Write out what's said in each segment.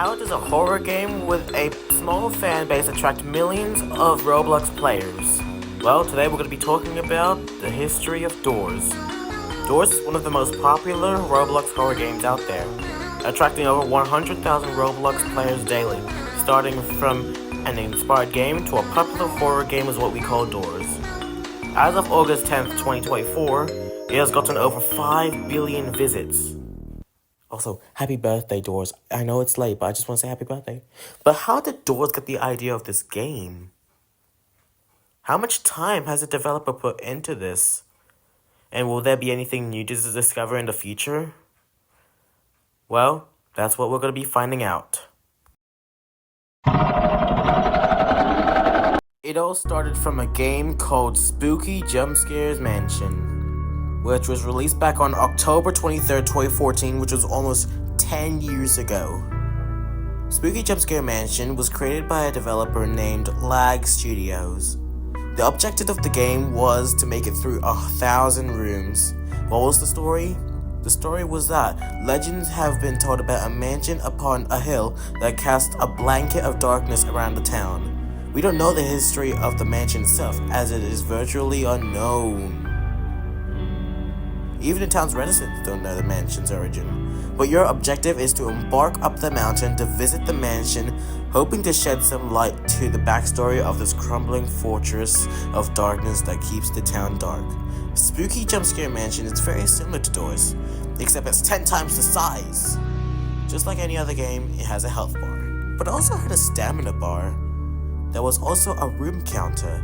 How does a horror game with a small fan base attract millions of Roblox players? Well, today we're going to be talking about the history of Doors. Doors is one of the most popular Roblox horror games out there, attracting over 100,000 Roblox players daily. Starting from an inspired game to a popular horror game is what we call Doors. As of August 10th, 2024, it has gotten over 5 billion visits. Also, happy birthday, Doors. I know it's late, but I just want to say happy birthday. But how did Doors get the idea of this game? How much time has the developer put into this? And will there be anything new to discover in the future? Well, that's what we're going to be finding out. It all started from a game called Spooky Jumpscares Mansion, which was released back on October 23rd, 2014, which was almost 10 years ago. Spooky Jumpscare Mansion was created by a developer named Lag Studios. The objective of the game was to make it through 1,000 rooms. What was the story? The story was that legends have been told about a mansion upon a hill that cast a blanket of darkness around the town. We don't know the history of the mansion itself, as it is virtually unknown. Even the town's residents don't know the mansion's origin. But your objective is to embark up the mountain to visit the mansion, hoping to shed some light to the backstory of this crumbling fortress of darkness that keeps the town dark. Spooky Jumpscare Mansion is very similar to Doors, except it's 10 times the size. Just like any other game, it has a health bar, but also had a stamina bar. There was also a room counter.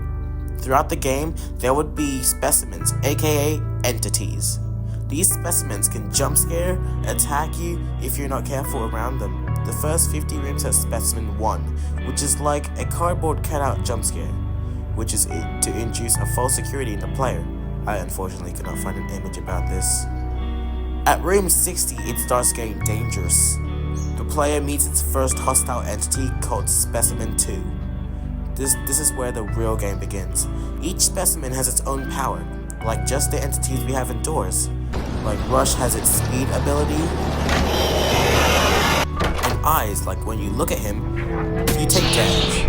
Throughout the game, there would be specimens, aka entities. These specimens can jump scare, attack you if you're not careful around them. The first 50 rooms has specimen 1, which is like a cardboard cutout jump scare, which is to induce a false security in the player. I unfortunately could not find an image about this. At room 60, it starts getting dangerous. The player meets its first hostile entity called Specimen 2. This is where the real game begins. Each specimen has its own power, like just the entities we have indoors. Like Rush has its speed ability, and eyes, like when you look at him, you take damage.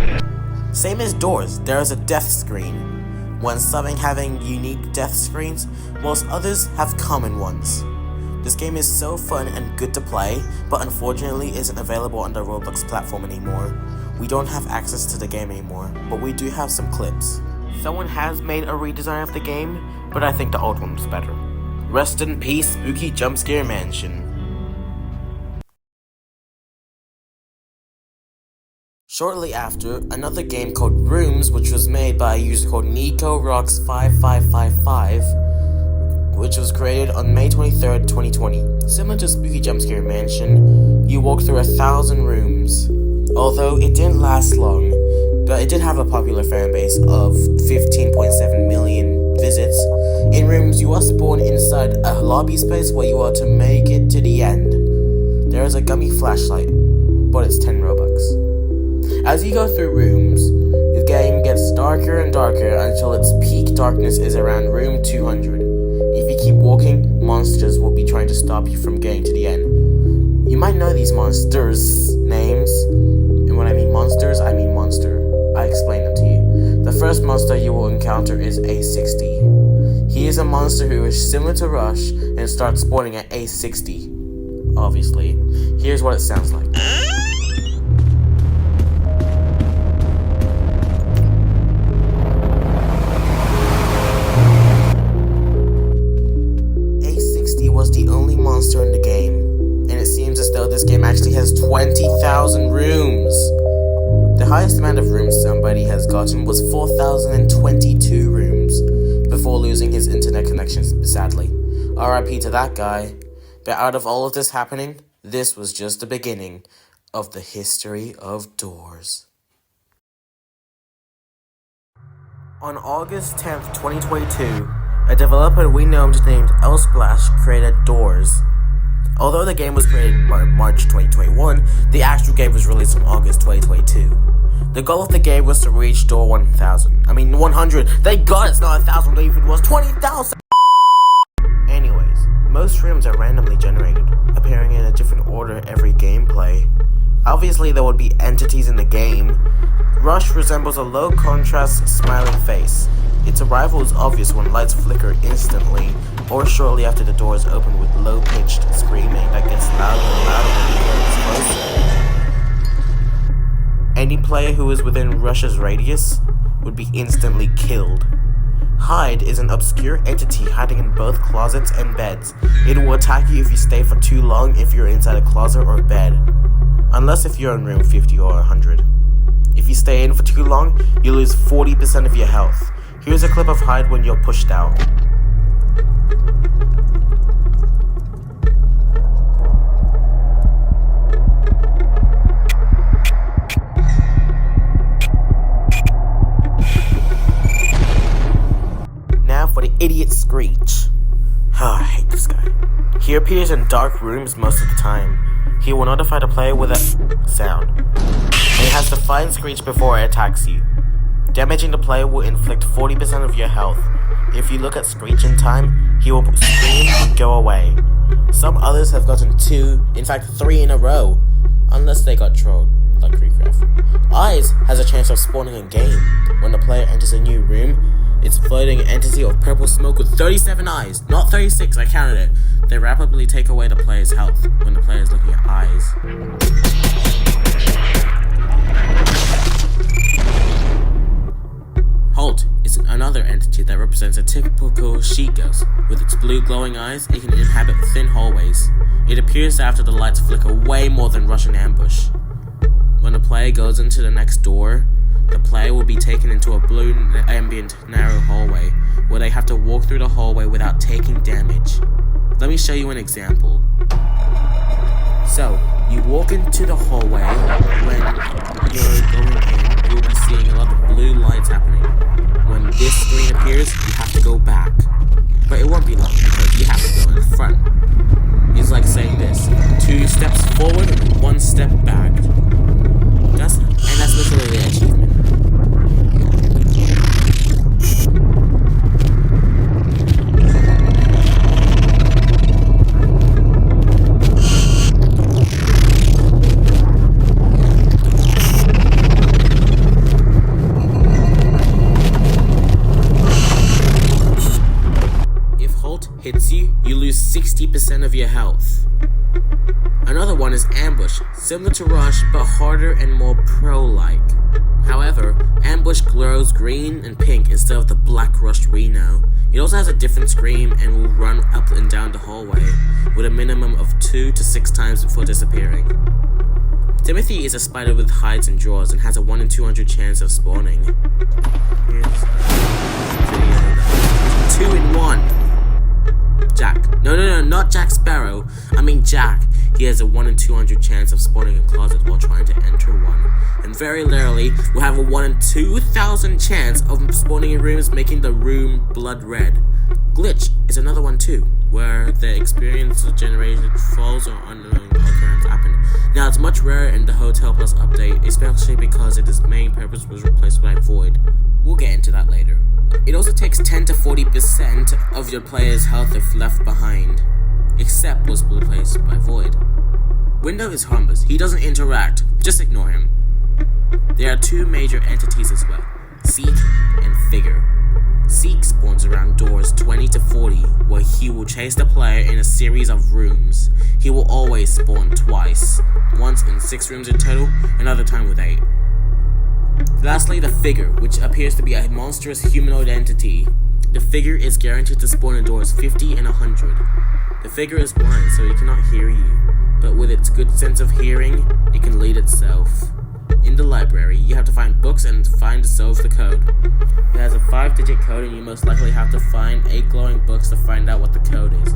Same as Doors, there is a death screen. When some having unique death screens, whilst others have common ones. This game is so fun and good to play, but unfortunately isn't available on the Roblox platform anymore. We don't have access to the game anymore, but we do have some clips. Someone has made a redesign of the game, but I think the old one was better. Rest in peace, Spooky Jumpscare Mansion. Shortly after, another game called Rooms, which was made by a user called NicoRox5555, which was created on May 23rd, 2020. Similar to Spooky Jumpscare Mansion, you walk through 1,000 rooms. Although it didn't last long, but it did have a popular fan base of 15.7 million visits. In Rooms, you are spawned inside a lobby space where you are to make it to the end. There is a gummy flashlight, but it's 10 Robux. As you go through Rooms, the game gets darker and darker until its peak darkness is around room 200. If you keep walking, monsters will be trying to stop you from getting to the end. You might know these monsters' names, and when I mean monsters, I mean monster. I explain them to you. The first monster you will encounter is A60. He is a monster who is similar to Rush and starts spawning at A60. Obviously. Here's what it sounds like. A60 was the only monster in the game. And it seems as though this game actually has 20,000 rooms. The highest amount of rooms somebody has gotten was 4,022 rooms, before losing his internet connections, sadly. RIP to that guy. But out of all of this happening, this was just the beginning of the history of Doors. On August 10th, 2022, a developer we know named Elsplash created Doors. Although the game was created by March 2021, the actual game was released in August 2022. The goal of the game was to reach door 1,000. 100. Thank God it's not 1,000, even it was 20,000! Anyways, most rooms are randomly generated, appearing in a different order every gameplay. Obviously there would be entities in the game. Rush resembles a low-contrast smiling face. Its arrival is obvious when lights flicker instantly, or shortly after the doors open with low-pitched screaming that gets louder and louder when it gets closer. Any player who is within Rush's radius would be instantly killed. Hide is an obscure entity hiding in both closets and beds. It will attack you if you stay for too long if you're inside a closet or bed. Unless if you're in room 50 or 100. If you stay in for too long, you lose 40% of your health. Here's a clip of Hide when you're pushed out. Now for the idiot Screech. I hate this guy. He appears in dark rooms most of the time. He will notify the player with a sound. It has to find Screech before it attacks you. Damaging the player will inflict 40% of your health. If you look at Screech in time, he will scream and go away. Some others have gotten 2, in fact 3 in a row, unless they got trolled, like Creecraft. Eyes has a chance of spawning a game. When the player enters a new room, it's floating an entity of purple smoke with 37 eyes, not 36, I counted it. They rapidly take away the player's health when the player is looking at eyes. Halt is another entity that represents a typical sheet ghost. With its blue glowing eyes, it can inhabit thin hallways. It appears after the lights flicker way more than rush an ambush. When the player goes into the next door, the player will be taken into a blue ambient narrow hallway, where they have to walk through the hallway without taking damage. Let me show you an example. So, you walk into the hallway. When you're going in, you'll be seeing a lot of blue lights happening. When this screen appears, you have to go back. But it won't be long, because you have to go in front. It's like saying this: 2 steps forward and 1 step back. That's literally the achievement. Hits you, you lose 60% of your health. Another one is Ambush, similar to Rush but harder and more pro-like. However, Ambush glows green and pink instead of the black Rush we know. It also has a different scream and will run up and down the hallway, with a minimum of 2 to 6 times before disappearing. Timothy is a spider with hides and drawers and has a 1 in 200 chance of spawning. Here's 2 in 1. Jack. No, not Jack Sparrow. I mean Jack. He has a 1 in 200 chance of spawning a closet while trying to enter one. And very rarely will have a 1 in 2,000 chance of spawning in rooms making the room blood red. Glitch is another one too, where the experience generated falls or unknown occurrence happen. Now it's much rarer in the Hotel Plus update, especially because its main purpose was replaced by Void. We'll get into that later. It also takes 10 to 40% of your player's health if left behind, except was replaced by Void. Window is harmless, he doesn't interact, just ignore him. There are 2 major entities as well, Seek and Figure. Seek spawns around doors 20 to 40, where he will chase the player in a series of rooms. He will always spawn twice, once in 6 rooms in total, another time with 8. Lastly, the Figure, which appears to be a monstrous humanoid entity. The Figure is guaranteed to spawn in doors 50 and 100. The Figure is blind, so it cannot hear you, but with its good sense of hearing, it can lead itself. In the library, you have to find books and solve the code. It has a 5-digit code, and you most likely have to find 8 glowing books to find out what the code is.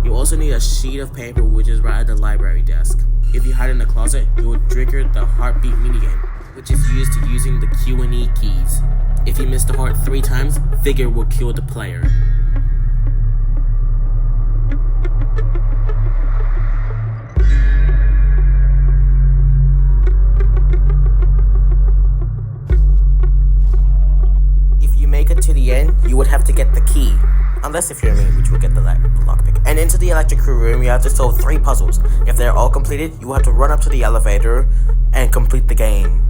You also need a sheet of paper, which is right at the library desk. If you hide in the closet, you will trigger the heartbeat minigame, which is used to using the Q and E keys. If you miss the heart 3 times, Figure will kill the player. If you make it to the end, you would have to get the key. Unless if you're me, which will get the lockpick. And into the electric room, you have to solve 3 puzzles. If they're all completed, you have to run up to the elevator and complete the game.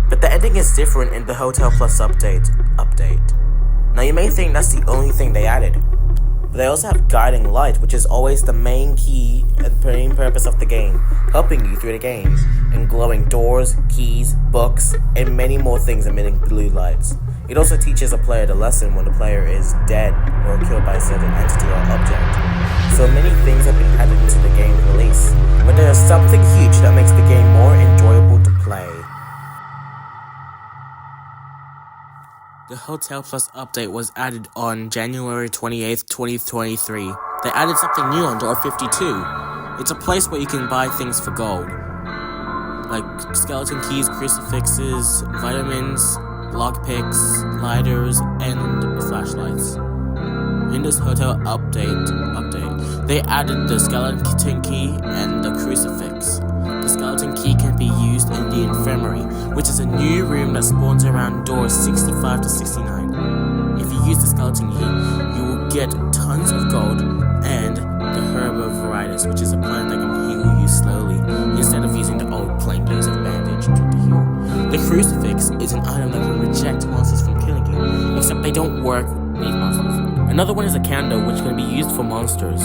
But the ending is different in the Hotel Plus update. Now you may think that's the only thing they added. But they also have guiding light, which is always the main key and main purpose of the game, helping you through the game, and glowing doors, keys, books, and many more things emitting blue lights. It also teaches a player the lesson when the player is dead or killed by a certain entity or object. So many things have been added into the game release, but there is something huge that makes the game more enjoyable to play. The Hotel Plus update was added on January 28th, 2023. They added something new on door 52. It's a place where you can buy things for gold, like skeleton keys, crucifixes, vitamins, lockpicks, lighters, and flashlights. In this hotel update, they added the skeleton key and the crucifix. The skeleton key can be used in the infirmary, which is a new room that spawns around doors 65 to 69. If you use the skeleton key, you will get tons of gold and the herb of varieties, which is a plant that can heal you slowly, instead of using the old plain use of bandage to heal. The crucifix is an item that can reject monsters from killing you, except they don't work with these monsters. Another one is a candle, which can be used for monsters.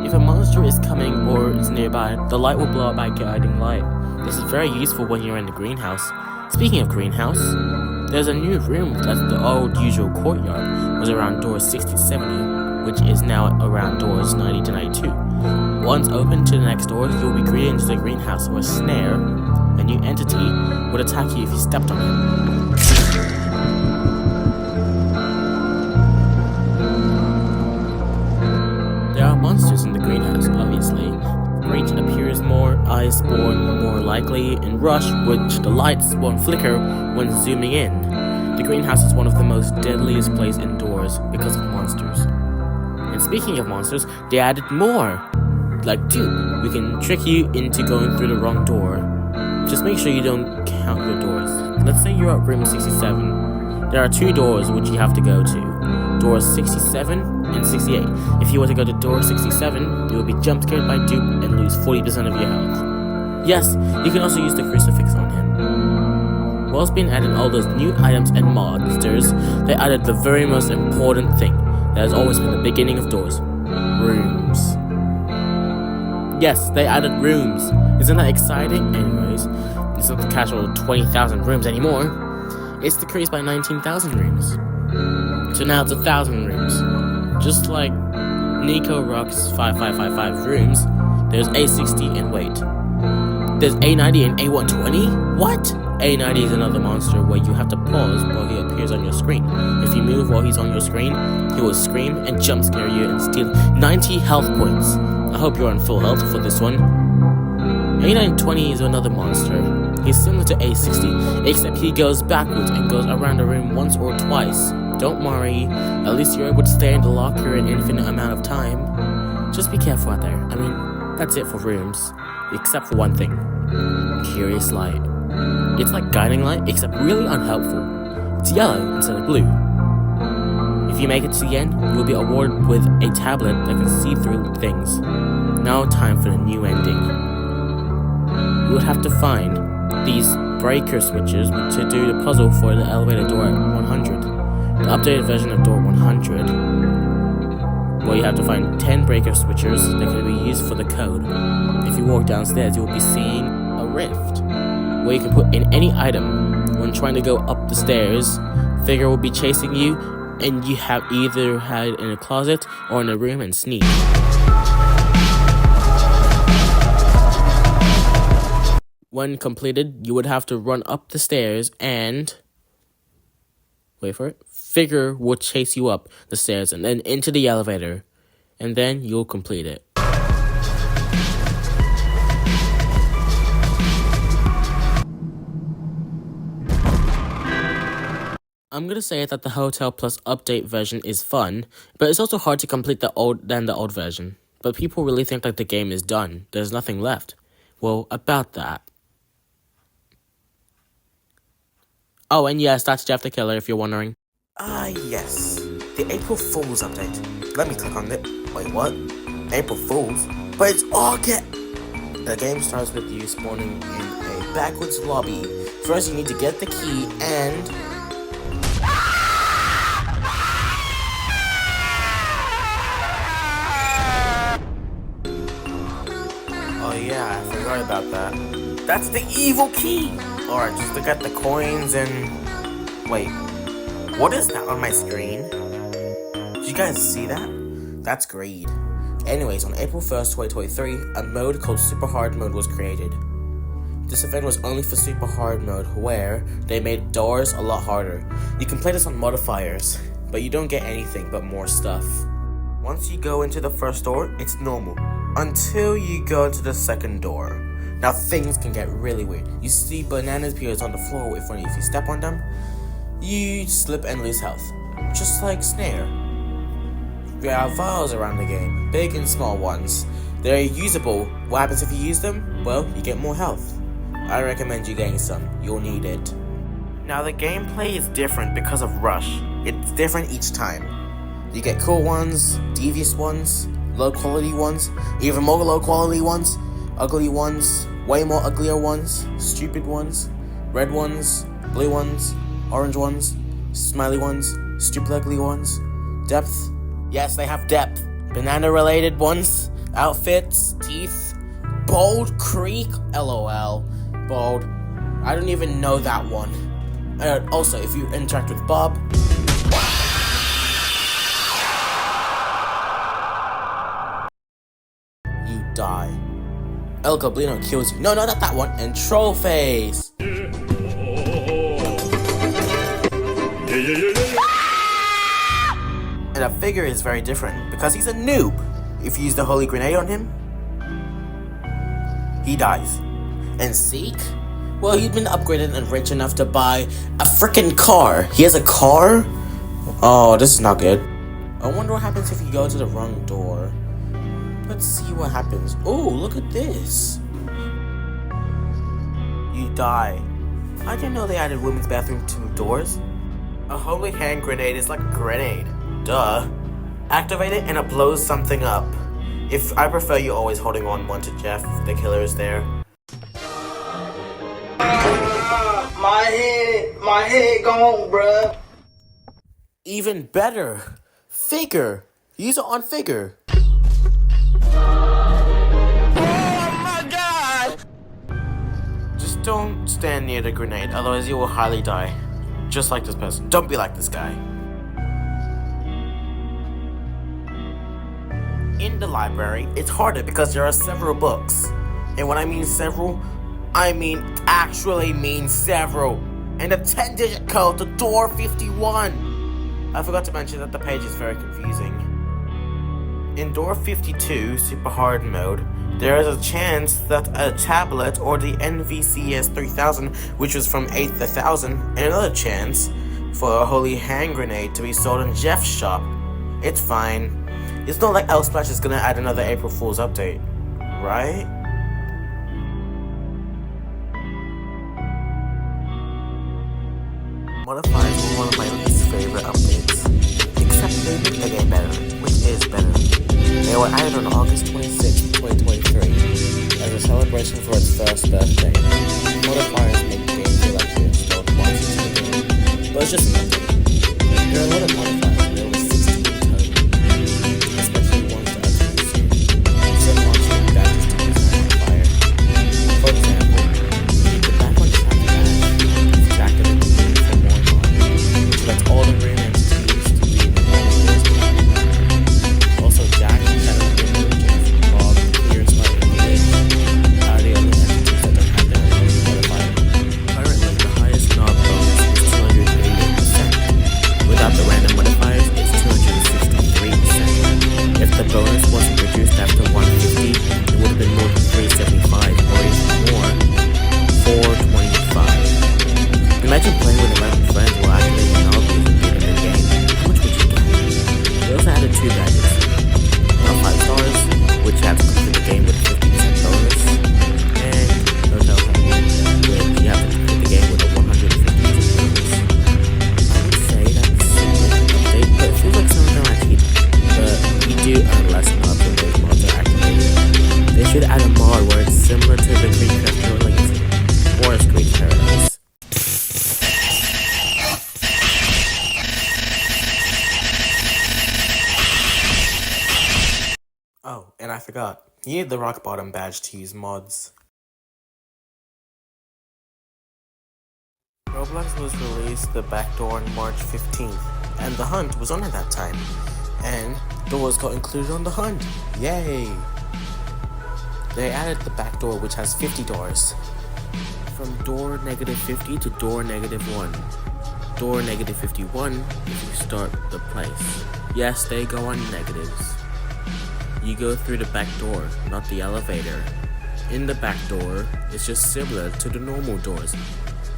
If a monster is coming or is nearby, the light will blow up by guiding light. This is very useful when you're in the greenhouse. Speaking of greenhouse, there's a new room that's the old usual courtyard, was around doors 60 to 70, which is now around doors 90 to 92. Once open to the next door, you'll be greeted into the greenhouse where a snare, a new entity, would attack you if you stepped on it. There are monsters in the greenhouse, obviously. Reach appears more, eyes spawn more likely, and rush, which the lights won't flicker when zooming in. The greenhouse is one of the most deadliest places indoors because of monsters. And speaking of monsters, they added more. Like dupe, we can trick you into going through the wrong door. Just make sure you don't count your doors. Let's say you're at room 67. There are 2 doors which you have to go to. Doors 67 and 68. If you were to go to door 67, you will be jump scared by dupe and lose 40% of your health. Yes, you can also use the crucifix on him. Whilst being added all those new items and monsters, they added the very most important thing that has always been the beginning of doors. Rooms. Yes, they added rooms. Isn't that exciting? Anyways, it's not the casual 20,000 rooms anymore. It's decreased by 19,000 rooms. So now it's 1,000 rooms. Just like Nico Rock's 5555 rooms, there's A60 and wait. There's A90 and A120? What? A90 is another monster where you have to pause while he appears on your screen. If you move while he's on your screen, he will scream and jump scare you and steal 90 health points. I hope you're on full health for this one. A920 is another monster. He's similar to A60, except he goes backwards and goes around the room once or twice. Don't worry, at least you're able to stay in the locker an infinite amount of time. Just be careful out there. I mean, that's it for rooms. Except for one thing. Curious light. It's like guiding light, except really unhelpful. It's yellow instead of blue. If you make it to the end, you will be awarded with a tablet that can see through things. Now time for the new ending. You would have to find these breaker switches to do the puzzle for the elevator door at 100. The updated version of door 100, well, you have to find 10 breaker switches that can be used for the code. If you walk downstairs, you will be seeing a rift where you can put in any item. When trying to go up the stairs, figure will be chasing you, and you have either hide in a closet or in a room and sneak. When completed, you would have to run up the stairs and wait for it. Figure will chase you up the stairs and then into the elevator, and then you'll complete it. I'm gonna say that the Hotel Plus update version is fun, but it's also hard to complete the old version. But people really think that the game is done. There's nothing left. Well, about that. Oh, and yes, that's Jeff the Killer, if you're wondering. Yes. The April Fool's update. Let me click on it. Wait, what? April Fool's? But it's August! The game starts with you spawning in a backwards lobby. First, you need to get the key and... Oh yeah, I forgot about that. That's the evil key! Alright, just look at the coins and... Wait, what is that on my screen? Did you guys see that? That's greed. Anyways, on April 1st, 2023, a mode called Super Hard Mode was created. This event was only for Super Hard Mode, where they made doors a lot harder. You can play this on Modifiers, but you don't get anything but more stuff. Once you go into the first door, it's normal, until you go into the second door. Now things can get really weird. You see bananas peels on the floor in front of you. If you step on them, you slip and lose health, just like Snare. There are vials around the game, big and small ones. They're usable. What happens if you use them? Well, you get more health. I recommend you getting some. You'll need it. Now the gameplay is different because of Rush. It's different each time. You get cool ones, devious ones, low quality ones, even more low quality ones, ugly ones, way more uglier ones, stupid ones, red ones, blue ones, orange ones, smiley ones, stupid ugly ones, depth. Yes, they have depth. Banana-related ones, outfits, teeth, Bold Creek, LOL, Bold. I don't even know that one. Also, if you interact with Bob, you die. El Goblino kills you. No, not that one. And Troll Face. And a figure is very different because he's a noob. If you use the Holy Grenade on him, he dies. And Seek? Well, he's been upgraded and rich enough to buy a freaking car. He has a car? Oh, this is not good. I wonder what happens if you go to the wrong door. Let's see what happens. Oh, look at this. You die. I didn't know they added women's bathroom to doors. A holy hand grenade is like a grenade. Duh. Activate it and it blows something up. I prefer you always holding on one to Jeff, the killer is there. My head gone, bruh. Even better. Figure. Use it on Figure. Just don't stand near the grenade, otherwise you will highly die. Just like this person. Don't be like this guy. In the library, it's harder because there are several books. And when I mean several, I actually mean several. And the 10-digit code to door 51. I forgot to mention that the page is very confusing. In door 52, Super Hard Mode, there is a chance that a tablet or the NVCS 3000, which was from 8th to 1000, and another chance for a holy hand grenade to be sold in Jeff's shop. It's fine. It's not like Elsplash is gonna add another April Fool's update, right? Modifiers were one of my least favorite updates, except they make the game better, which is better. They were added on August 26, 2023, as a celebration for its first birthday. Modifiers make the game feel like you installed once into the game, but it's just an update. There are a lot of modifiers, there were 16 total, especially ones that are too soon. Some launching that just to use a modifier. For example, the back on track dash is deactivated for more time, so that's all the room entities to be in the normal world. Also, Jack, Shadow, Jeff, Bob, Clear, Smart, and Glitch are the only entities that don't have their own modifier. Currently, the highest knob bonus is 288%. Without the random modifiers, it's 263%. If the bonus wasn't reduced after 150, it would have been more than 375, or even more, 425. Imagine playing with 11 friends while activating the knob using the beginning of the game. How much would you get? They also added 2 gadgets. 5 stars, which have to complete the game with 50% bonus, and Hotel Home, which you have to complete the game with a 150% bonus. I would say that's a good update, but it feels like forgot. You need the rock bottom badge to use mods. Roblox was released the Backdoor on March 15th, and the hunt was on at that time. And doors got included on the hunt. Yay! They added the Backdoor, which has 50 doors. From door -50 to door -1. Door -51 if you start the place. Yes, they go on negatives. You go through the back door, not the elevator. In the back door, it's just similar to the normal doors,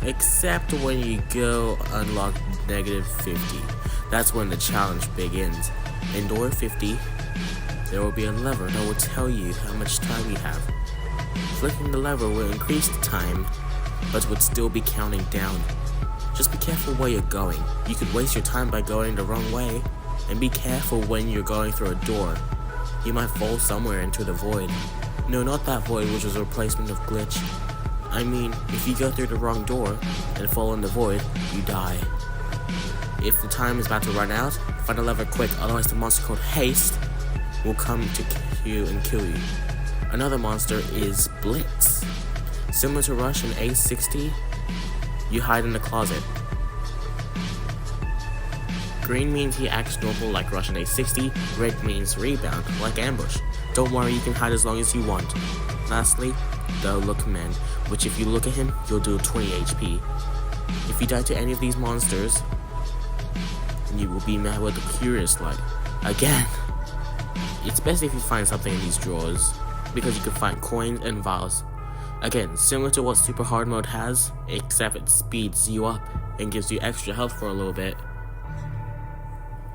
except when you go unlock -50. That's when the challenge begins. In door 50, there will be a lever that will tell you how much time you have. Flicking the lever will increase the time, but would still be counting down. Just be careful where you're going. You could waste your time by going the wrong way, and be careful when you're going through a door. You might fall somewhere into the void. No, not that void which was a replacement of glitch. I mean, if you go through the wrong door and fall in the void, you die. If the time is about to run out, find a lever quick, otherwise the monster called Haste will come to you and kill you. Another monster is Blitz. Similar to Rush in A60, you hide in the closet. Green means he acts normal like Rush in A60, red means rebound like Ambush. Don't worry, you can hide as long as you want. Lastly, the Look Man, which if you look at him, you'll do 20 HP. If you die to any of these monsters, you will be met with a curious light. Again, it's best if you find something in these drawers, because you can find coins and vials. Again, similar to what Super Hard Mode has, except it speeds you up and gives you extra health for a little bit.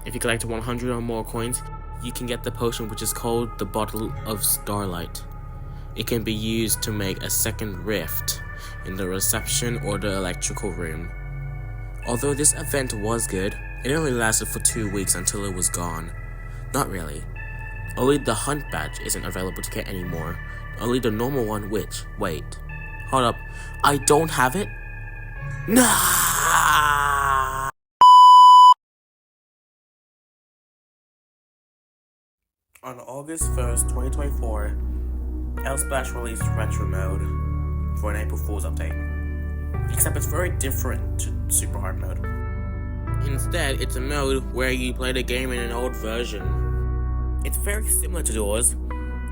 If you collect 100 or more coins, you can get the potion which is called the Bottle of Starlight. It can be used to make a second rift in the reception or the electrical room. Although this event was good, it only lasted for 2 weeks until it was gone. Not really. Only the hunt badge isn't available to get anymore. Only the normal one, which, wait, hold up, I don't have it? Nah! On August 1st, 2024, L-Splash released Retro Mode for an April Fool's update. Except it's very different to Super Hard Mode. Instead, it's a mode where you play the game in an old version. It's very similar to Doors,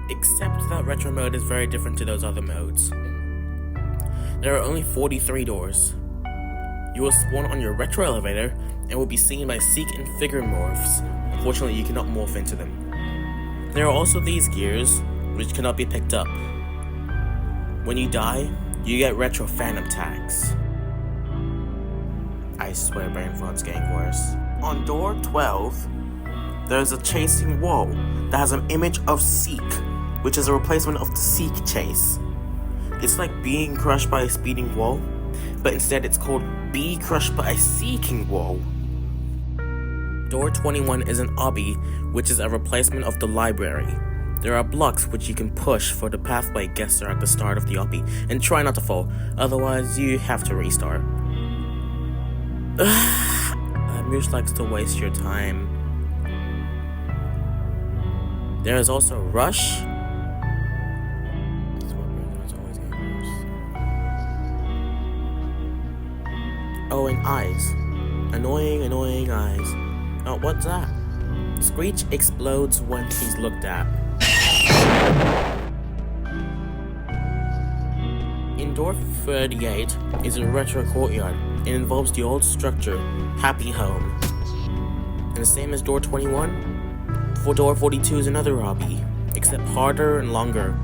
except that Retro Mode is very different to those other modes. There are only 43 doors. You will spawn on your Retro elevator and will be seen by Seek and Figure morphs. Unfortunately, you cannot morph into them. There are also these gears, which cannot be picked up. When you die, you get Retro Phantom tags. I swear Brain Fraud's getting worse. On door 12, there's a chasing wall that has an image of Seek, which is a replacement of the Seek chase. It's like being crushed by a speeding wall, but instead it's called Be Crushed by a Seeking Wall. Door 21 is an obby, which is a replacement of the library. There are blocks which you can push for the pathway guesser at the start of the obby, and try not to fall, otherwise you have to restart. Amuse likes to waste your time. There is also Rush. Oh, and Eyes. Annoying eyes. Oh, what's that? Screech explodes when he's looked at. In door 38 is a retro courtyard. It involves the old structure, Happy Home. And the same as door 21, for door 42 is another hobby, except harder and longer.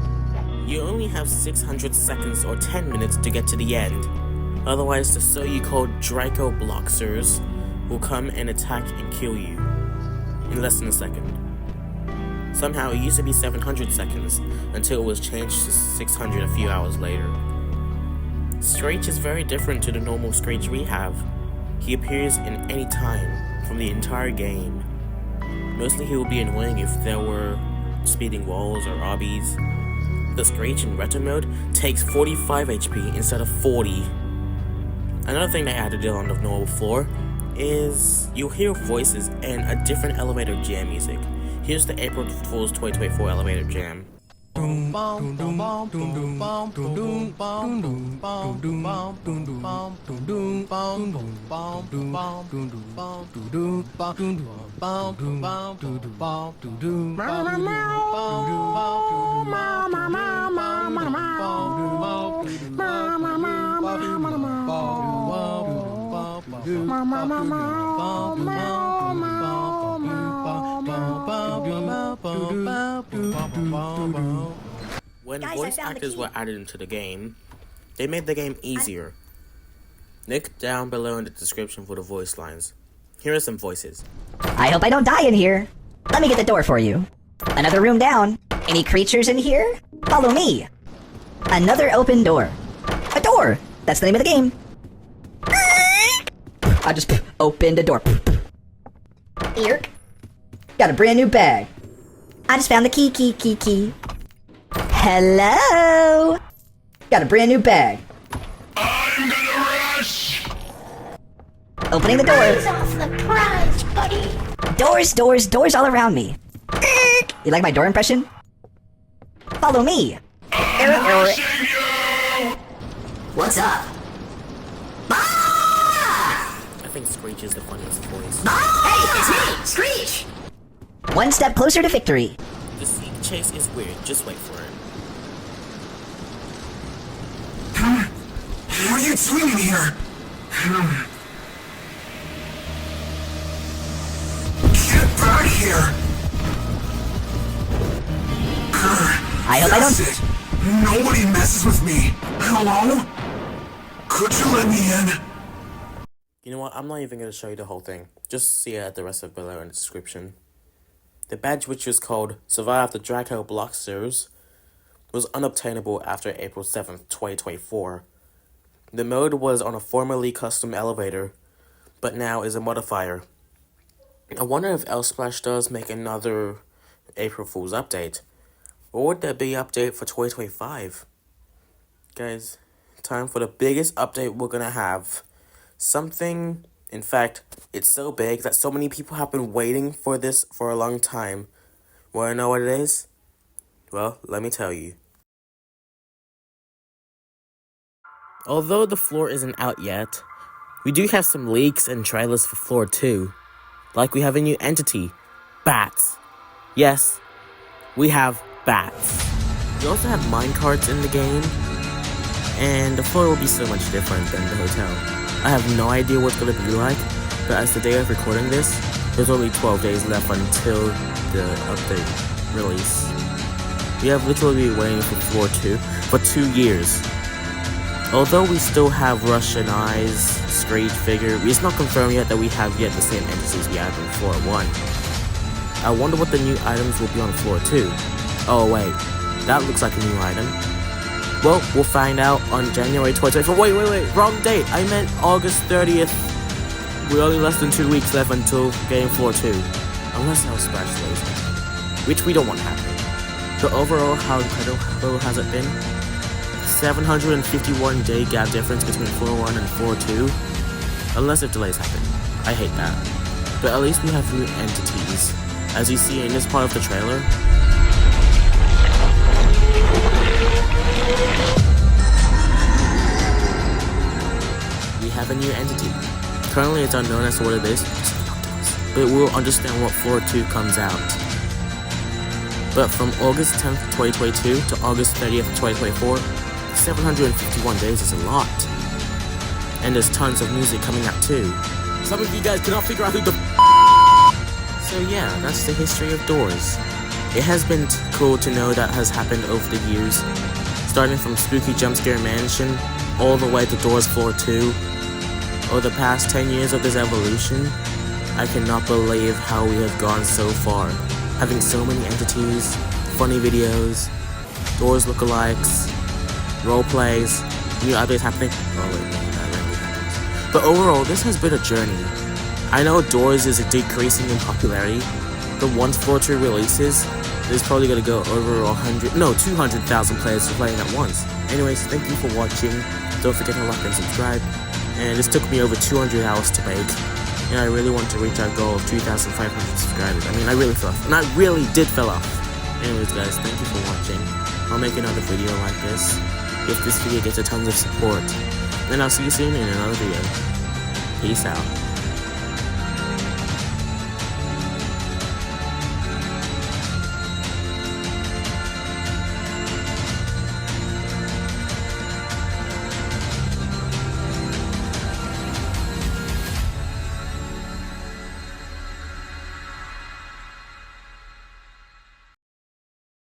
You only have 600 seconds or 10 minutes to get to the end. Otherwise, the so-called Draco Bloxers will come and attack and kill you in less than a second. Somehow, it used to be 700 seconds until it was changed to 600 a few hours later. Screech is very different to the normal Screech we have. He appears in any time from the entire game. Mostly he will be annoying if there were speeding walls or obbies. The Screech in Retro Mode takes 45 HP instead of 40. Another thing they added on the normal floor is you'll hear voices and a different elevator jam music. Here's the April Fool's 2024 elevator jam. When voice actors were added into the game, they made the game easier. Look down below in the description for the voice lines. Here are some voices. I hope I don't die in here. Let me get the door for you. Another room down. Any creatures in here? Follow me. Another open door. A door! That's the name of the game. I just opened a door. Here. Got a brand new bag. I just found the key. Hello? Got a brand new bag. I'm gonna rush! Opening the door. Eyes off the prize, buddy. Doors all around me. You like my door impression? Follow me. Rushing you! What's up? I think Screech is the funniest voice. Hey, it's me, Screech! One step closer to victory. The seek chase is weird, just wait for it. What are you doing here? Get back here! I hope I don't... That's it. Nobody messes with me. Hello? Could you let me in? You know what, I'm not even going to show you the whole thing. Just see it at the rest of below in the description. The badge, which was called Survive the Draco Block Series, was unobtainable after April 7th, 2024. The mode was on a formerly custom elevator, but now is a modifier. I wonder if L-Splash does make another April Fool's update. Or would there be an update for 2025? Guys, time for the biggest update we're gonna have. Something, in fact, it's so big that so many people have been waiting for this for a long time. Wanna know what it is? Well, let me tell you. Although the floor isn't out yet, we do have some leaks and trailers for floor 2. Like we have a new entity, bats. Yes, we have bats. We also have minecarts in the game, and the floor will be so much different than the hotel. I have no idea what it's going to be like, but as the day of recording this, there's only 12 days left until the update release. We have literally been waiting for floor 2 for 2 years. Although we still have Russian Eyes, Screech figure, it's not confirmed yet that we have yet the same entities we had in floor 1. I wonder what the new items will be on floor 2. Oh wait, that looks like a new item. Well, we'll find out on January 2024. Wait, wrong date. I meant August 30th. We're only less than 2 weeks left until game floor 2. Unless our splash slows, which we don't want to happen. But overall, how incredible has it been? 751 day gap difference between floor 1 and floor 2. Unless if delays happen. I hate that. But at least we have new entities. As you see in this part of the trailer, we have a new entity. Currently it's unknown as to what it is, but we'll understand what floor 2 comes out. But from August 10th, 2022 to August 30th, 2024, 751 days is a lot. And there's tons of music coming out too. Some of you guys cannot figure out who the So yeah, that's the history of doors. It has been cool to know that has happened over the years. Starting from Spooky Jumpscare Mansion, all the way to Doors Floor 2. Over the past 10 years of this evolution, I cannot believe how we have gone so far. Having so many entities, funny videos, Doors lookalikes, roleplays, new updates happening. Oh wait, no, that rarely happens. But overall, this has been a journey. I know Doors is decreasing in popularity, but once Floor 2 releases, there's probably gonna go over 200,000 players playing at once. Anyways, thank you for watching. Don't forget to like and subscribe. And this took me over 200 hours to make. And I really want to reach our goal of 2,500 subscribers. I mean, I really fell off. And I really did fell off. Anyways guys, thank you for watching. I'll make another video like this if this video gets a tons of support. And I'll see you soon in another video. Peace out.